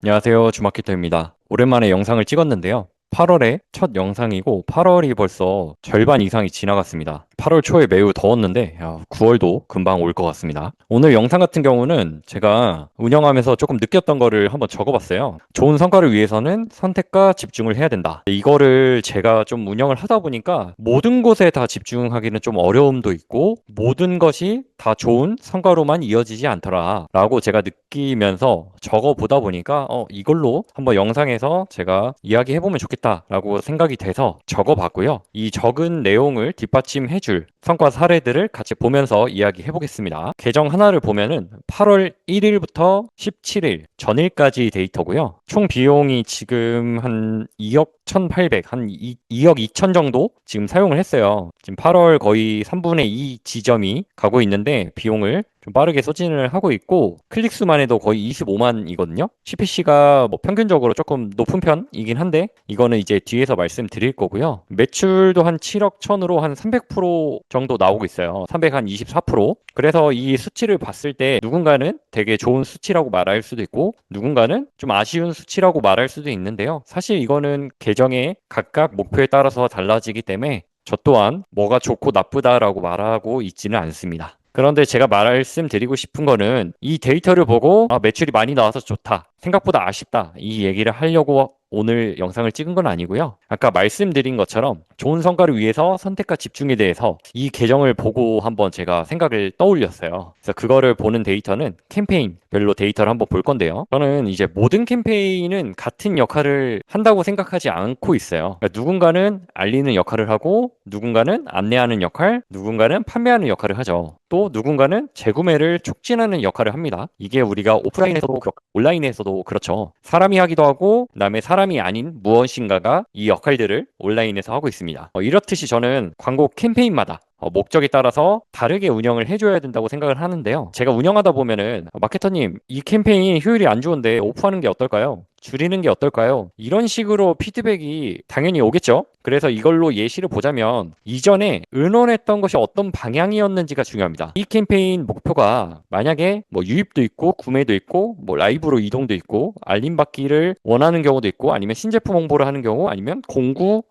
안녕하세요. 주마케터입니다. 오랜만에 영상을 찍었는데요. 8월에 첫 영상이고 8월이 벌써 절반 이상이 지나갔습니다. 8월 초에 매우 더웠는데 9월도 금방 올 것 같습니다. 오늘 영상 같은 경우는 제가 운영하면서 조금 느꼈던 거를 한번 적어봤어요. 좋은 성과를 위해서는 선택과 집중을 해야 된다. 이거를 제가 좀 운영을 하다 보니까 모든 곳에 다 집중하기는 좀 어려움도 있고 모든 것이 다 좋은 성과로만 이어지지 않더라 라고 제가 느끼면서 적어보다 보니까 이걸로 한번 영상에서 제가 이야기해보면 좋겠다라고 생각이 돼서 적어봤고요. 이 적은 내용을 뒷받침해줄 성과 사례들을 같이 보면서 이야기해보겠습니다. 계정 하나를 보면은 8월 1일부터 17일 전일까지 데이터고요. 총 비용이 지금 한 2억 1,800, 한 2억 2천 정도 지금 사용을 했어요. 지금 8월 거의 3분의 2 지점이 가고 있는데 비용을 좀 빠르게 소진을 하고 있고 클릭 수만 해도 거의 25만이거든요. CPC가 뭐 평균적으로 조금 높은 편이긴 한데 이거는 이제 뒤에서 말씀드릴 거고요. 매출도 한 7억 1천으로 한 300% 정도 나오고 있어요. 324%. 그래서 이 수치를 봤을 때 누군가는 되게 좋은 수치라고 말할 수도 있고 누군가는 좀 아쉬운 수치라고 말할 수도 있는데요. 사실 이거는 계정의 각각 목표에 따라서 달라지기 때문에 저 또한 뭐가 좋고 나쁘다라고 말하고 있지는 않습니다. 그런데 제가 말씀드리고 싶은 거는 이 데이터를 보고 매출이 많이 나와서 좋다. 생각보다 아쉽다. 이 얘기를 하려고 오늘 영상을 찍은 건 아니고요. 아까 말씀드린 것처럼 좋은 성과를 위해서 선택과 집중에 대해서 이 계정을 보고 한번 제가 생각을 떠올렸어요. 그래서 그거를 보는 데이터는 캠페인별로 데이터를 한번 볼 건데요. 저는 이제 모든 캠페인은 같은 역할을 한다고 생각하지 않고 있어요. 그러니까 누군가는 알리는 역할을 하고 누군가는 안내하는 역할, 누군가는 판매하는 역할을 하죠. 또 누군가는 재구매를 촉진하는 역할을 합니다. 이게 우리가 오프라인에서도 온라인에서도 그렇죠. 사람이 하기도 하고 그다음에 사람이 아닌 무엇인가가 이 역할들을 온라인에서 하고 있습니다. 이렇듯이 저는 광고 캠페인마다 목적에 따라서 다르게 운영을 해줘야 된다고 생각을 하는데요. 제가 운영하다 보면은 마케터님 이 캠페인 효율이 안 좋은데 오프하는 게 어떨까요? 줄이는 게 어떨까요? 이런 식으로 피드백이 당연히 오겠죠. 그래서 이걸로 예시를 보자면 이전에 의논했던 것이 어떤 방향이었는지가 중요합니다. 이 캠페인 목표가 만약에 뭐 유입도 있고 구매도 있고 뭐 라이브로 이동도 있고 알림 받기를 원하는 경우도 있고 아니면 신제품 홍보를 하는 경우 아니면 공구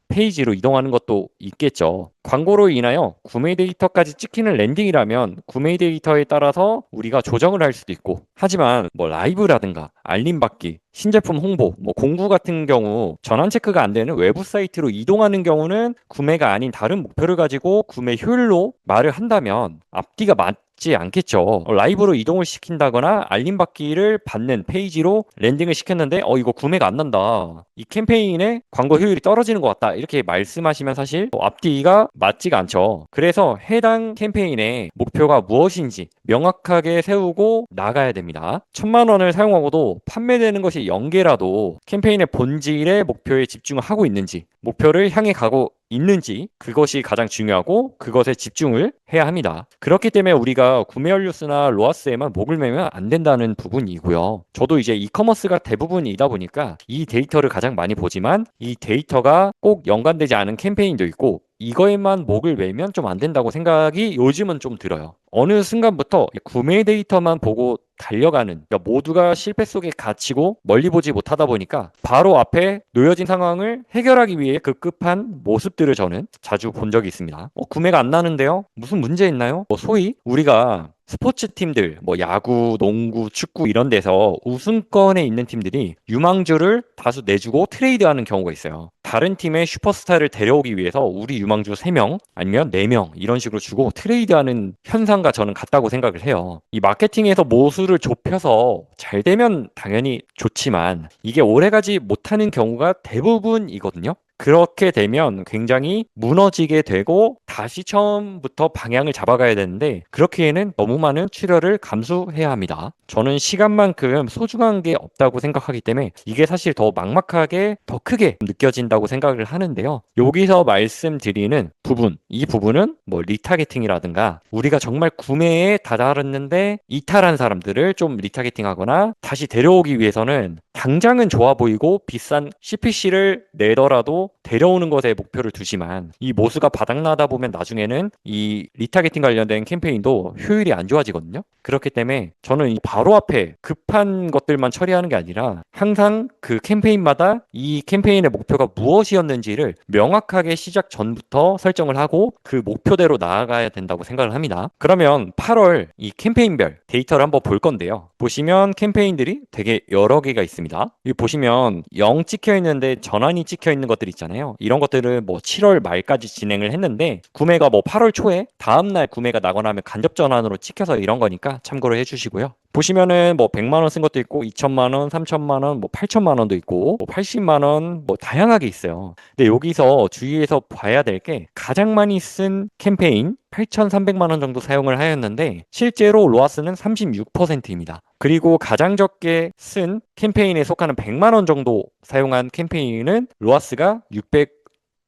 페이지로 이동하는 것도 있겠죠. 광고로 인하여 구매 데이터까지 찍히는 랜딩이라면 구매 데이터에 따라서 우리가 조정을 할 수도 있고 하지만 뭐 라이브라든가 알림 받기, 신제품 홍보, 뭐 공구 같은 경우 전환 체크가 안 되는 외부 사이트로 이동하는 경우는 구매가 아닌 다른 목표를 가지고 구매 효율로 말을 한다면 앞뒤가 맞지 않겠죠. 라이브로 이동을 시킨다거나 알림 받기를 받는 페이지로 랜딩을 시켰는데 이거 구매가 안 난다. 이 캠페인의 광고 효율이 떨어지는 것 같다. 이렇게 말씀하시면 사실 앞뒤가 맞지가 않죠. 그래서 해당 캠페인의 목표가 무엇인지 명확하게 세우고 나가야 됩니다. 1,000만 원을 사용하고도 판매되는 것이 0개라도 캠페인의 본질의 목표에 집중을 하고 있는지 목표를 향해 가고 있는지 그것이 가장 중요하고 그것에 집중을 해야 합니다. 그렇기 때문에 우리가 구매연료수나 로아스에만 목을 매면 안 된다는 부분이고요. 저도 이제 이커머스가 대부분이다 보니까 이 데이터를 가장 많이 보지만 이 데이터가 꼭 연관되지 않은 캠페인도 있고 이거에만 목을 매면 좀 안 된다고 생각이 요즘은 좀 들어요. 어느 순간부터 구매 데이터만 보고 달려가는 그러니까 모두가 실패 속에 갇히고 멀리 보지 못하다 보니까 바로 앞에 놓여진 상황을 해결하기 위해 급급한 모습들을 저는 자주 본 적이 있습니다. 구매가 안 나는데요? 무슨 문제 있나요? 소위 우리가 스포츠 팀들, 뭐 야구, 농구, 축구 이런 데서 우승권에 있는 팀들이 유망주를 다수 내주고 트레이드하는 경우가 있어요. 다른 팀의 슈퍼스타를 데려오기 위해서 우리 유망주 3명 아니면 4명 이런 식으로 주고 트레이드하는 현상과 저는 같다고 생각을 해요. 이 마케팅에서 모수를 좁혀서 잘 되면 당연히 좋지만 이게 오래가지 못하는 경우가 대부분이거든요. 그렇게 되면 굉장히 무너지게 되고 다시 처음부터 방향을 잡아가야 되는데 그렇기에는 너무 많은 출혈을 감수해야 합니다. 저는 시간만큼 소중한 게 없다고 생각하기 때문에 이게 사실 더 막막하게 더 크게 느껴진다고 생각을 하는데요. 여기서 말씀드리는 부분, 이 부분은 뭐 리타게팅이라든가 우리가 정말 구매에 다다랐는데 이탈한 사람들을 좀 리타게팅하거나 다시 데려오기 위해서는 당장은 좋아 보이고 비싼 CPC를 내더라도 데려오는 것에 목표를 두지만 이 모수가 바닥나다 보면 나중에는 이 리타게팅 관련된 캠페인도 효율이 안 좋아지거든요. 그렇기 때문에 저는 이 바로 앞에 급한 것들만 처리하는 게 아니라 항상 그 캠페인마다 이 캠페인의 목표가 무엇이었는지를 명확하게 시작 전부터 설정을 하고 그 목표대로 나아가야 된다고 생각을 합니다. 그러면 8월 이 캠페인별 데이터를 한번 볼 건데요. 보시면 캠페인들이 되게 여러 개가 있습니다. 여기 보시면 0 찍혀 있는데 전환이 찍혀 있는 것들 있잖아요. 이런 것들을 뭐 7월 말까지 진행을 했는데 구매가 뭐 8월 초에 다음날 구매가 나거나 하면 간접 전환으로 찍혀서 이런 거니까 참고를 해주시고요. 보시면은 뭐 100만 원 쓴 것도 있고 2천만 원, 3천만 원, 뭐 8천만 원도 있고 뭐 80만 원 뭐 다양하게 있어요. 근데 여기서 주의해서 봐야 될 게 가장 많이 쓴 캠페인 8,300만 원 정도 사용을 하였는데 실제로 로아스는 36%입니다. 그리고 가장 적게 쓴 캠페인에 속하는 100만 원 정도 사용한 캠페인은 로아스가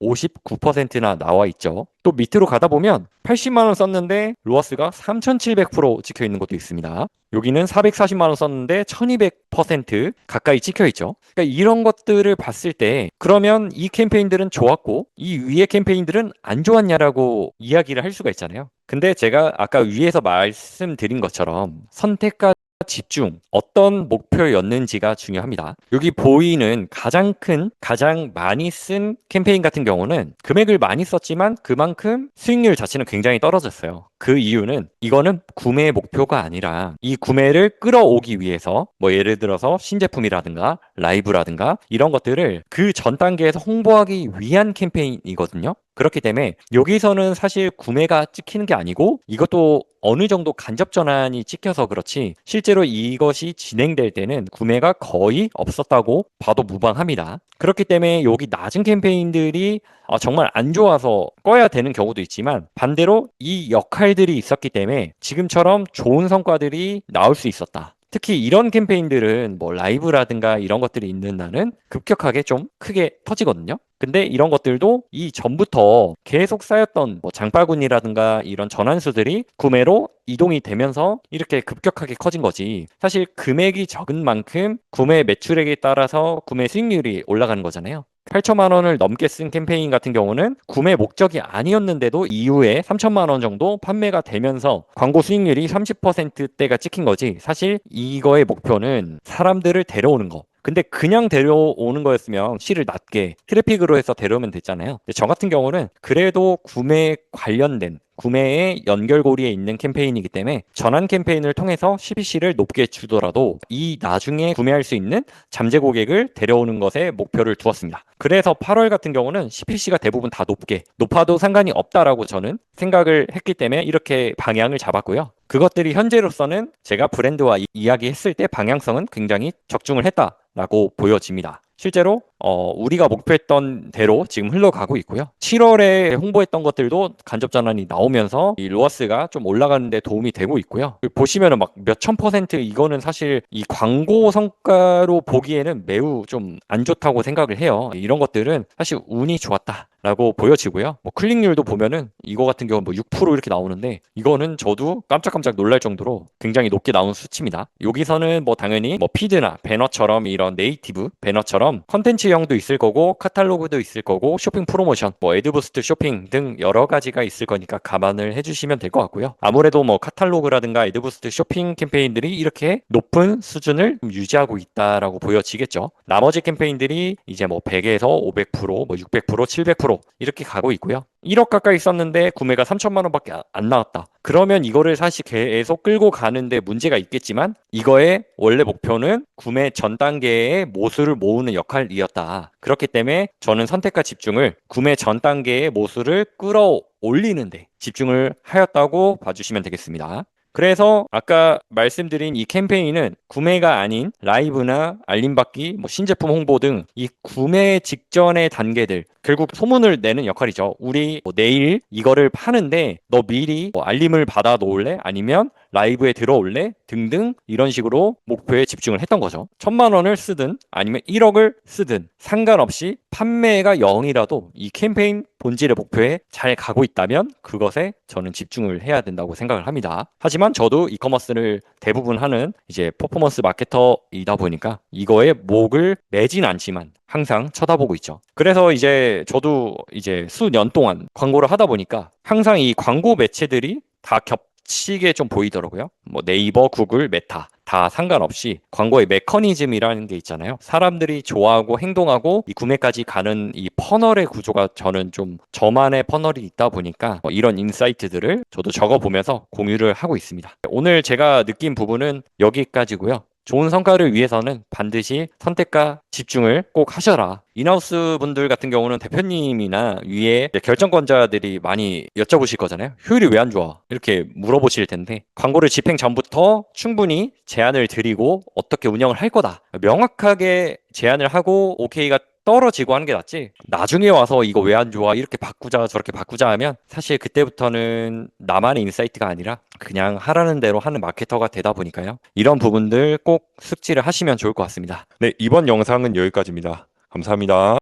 659%나 나와 있죠. 또 밑으로 가다 보면 80만 원 썼는데 로아스가 3,700% 찍혀 있는 것도 있습니다. 여기는 440만 원 썼는데 1200% 가까이 찍혀 있죠. 그러니까 이런 것들을 봤을 때 그러면 이 캠페인들은 좋았고 이 위의 캠페인들은 안 좋았냐라고 이야기를 할 수가 있잖아요. 근데 제가 아까 위에서 말씀드린 것처럼 선택과 집중, 어떤 목표였는지가 중요합니다. 여기 보이는 가장 큰, 가장 많이 쓴 캠페인 같은 경우는 금액을 많이 썼지만 그만큼 수익률 자체는 굉장히 떨어졌어요. 그 이유는 이거는 구매의 목표가 아니라 이 구매를 끌어오기 위해서 뭐 예를 들어서 신제품이라든가 라이브라든가 이런 것들을 그 전 단계에서 홍보하기 위한 캠페인이거든요. 그렇기 때문에 여기서는 사실 구매가 찍히는 게 아니고 이것도 어느 정도 간접 전환이 찍혀서 그렇지 실제로 이것이 진행될 때는 구매가 거의 없었다고 봐도 무방합니다. 그렇기 때문에 여기 낮은 캠페인들이 정말 안 좋아서 꺼야 되는 경우도 있지만 반대로 이 역할들이 있었기 때문에 지금처럼 좋은 성과들이 나올 수 있었다. 특히 이런 캠페인들은 뭐 라이브라든가 이런 것들이 있는 날은 급격하게 좀 크게 터지거든요. 근데 이런 것들도 이 전부터 계속 쌓였던 뭐 장바구니라든가 이런 전환수들이 구매로 이동이 되면서 이렇게 급격하게 커진 거지. 사실 금액이 적은 만큼 구매 매출액에 따라서 구매 수익률이 올라가는 거잖아요. 8천만 원을 넘게 쓴 캠페인 같은 경우는 구매 목적이 아니었는데도 이후에 3천만 원 정도 판매가 되면서 광고 수익률이 30%대가 찍힌 거지. 사실 이거의 목표는 사람들을 데려오는 거. 근데 그냥 데려오는 거였으면 실을 낮게 트래픽으로 해서 데려오면 됐잖아요. 근데 저 같은 경우는 그래도 구매 관련된 구매의 연결고리에 있는 캠페인이기 때문에 전환 캠페인을 통해서 CPC를 높게 주더라도 이 나중에 구매할 수 있는 잠재 고객을 데려오는 것에 목표를 두었습니다. 그래서 8월 같은 경우는 CPC가 대부분 다 높아도 상관이 없다라고 저는 생각을 했기 때문에 이렇게 방향을 잡았고요. 그것들이 현재로서는 제가 브랜드와 이야기했을 때 방향성은 굉장히 적중을 했다라고 보여집니다. 실제로 우리가 목표했던 대로 지금 흘러가고 있고요. 7월에 홍보했던 것들도 간접 전환이 나오면서 이 로아스가 좀 올라가는 데 도움이 되고 있고요. 보시면은 막 몇천 퍼센트 이거는 사실 이 광고 성과로 보기에는 매우 좀 안 좋다고 생각을 해요. 이런 것들은 사실 운이 좋았다. 라고 보여지고요. 뭐 클릭률도 보면은 이거 같은 경우는 뭐 6% 이렇게 나오는데 이거는 저도 깜짝깜짝 놀랄 정도로 굉장히 높게 나온 수치입니다. 여기서는 뭐 당연히 뭐 피드나 배너처럼 이런 네이티브 배너처럼 컨텐츠형도 있을 거고 카탈로그도 있을 거고 쇼핑 프로모션, 뭐 애드부스트 쇼핑 등 여러 가지가 있을 거니까 감안을 해주시면 될 것 같고요. 아무래도 뭐 카탈로그라든가 애드부스트 쇼핑 캠페인들이 이렇게 높은 수준을 유지하고 있다라고 보여지겠죠. 나머지 캠페인들이 이제 뭐 100에서 500%, 뭐 600%, 700% 이렇게 가고 있고요. 1억 가까이 썼는데 구매가 3천만 원밖에 안 나왔다. 그러면 이거를 사실 계속 끌고 가는데 문제가 있겠지만 이거의 원래 목표는 구매 전 단계의 모수를 모으는 역할이었다. 그렇기 때문에 저는 선택과 집중을 구매 전 단계의 모수를 끌어올리는데 집중을 하였다고 봐주시면 되겠습니다. 그래서 아까 말씀드린 이 캠페인은 구매가 아닌 라이브나 알림받기, 뭐 신제품 홍보 등 이 구매 직전의 단계들 결국 소문을 내는 역할이죠. 우리 뭐 내일 이거를 파는데 너 미리 뭐 알림을 받아 놓을래? 아니면 라이브에 들어올래? 등등 이런 식으로 목표에 집중을 했던 거죠. 1,000만 원을 쓰든 아니면 1억을 쓰든 상관없이 판매가 0이라도 이 캠페인 본질의 목표에 잘 가고 있다면 그것에 저는 집중을 해야 된다고 생각을 합니다. 하지만 저도 이커머스를 대부분 하는 이제 퍼포먼스 마케터이다 보니까 이거에 목을 매진 않지만 항상 쳐다보고 있죠. 그래서 이제 저도 이제 수년 동안 광고를 하다 보니까 항상 이 광고 매체들이 다 겹치게 좀 보이더라고요. 뭐 네이버, 구글, 메타 다 상관없이 광고의 메커니즘이라는 게 있잖아요. 사람들이 좋아하고 행동하고 이 구매까지 가는 이 퍼널의 구조가 저는 좀 저만의 퍼널이 있다 보니까 이런 인사이트들을 저도 적어보면서 공유를 하고 있습니다. 오늘 제가 느낀 부분은 여기까지고요. 좋은 성과를 위해서는 반드시 선택과 집중을 꼭 하셔라. 인하우스 분들 같은 경우는 대표님이나 위에 결정권자들이 많이 여쭤보실 거잖아요. 효율이 왜 안 좋아? 이렇게 물어보실 텐데 광고를 집행 전부터 충분히 제안을 드리고 어떻게 운영을 할 거다. 명확하게 제안을 하고 오케이가 떨어지고 하는 게 낫지. 나중에 와서 이거 왜 안 좋아? 이렇게 바꾸자 저렇게 바꾸자 하면 사실 그때부터는 나만의 인사이트가 아니라 그냥 하라는 대로 하는 마케터가 되다 보니까요. 이런 부분들 꼭 숙지를 하시면 좋을 것 같습니다. 네, 이번 영상은 여기까지입니다. 감사합니다.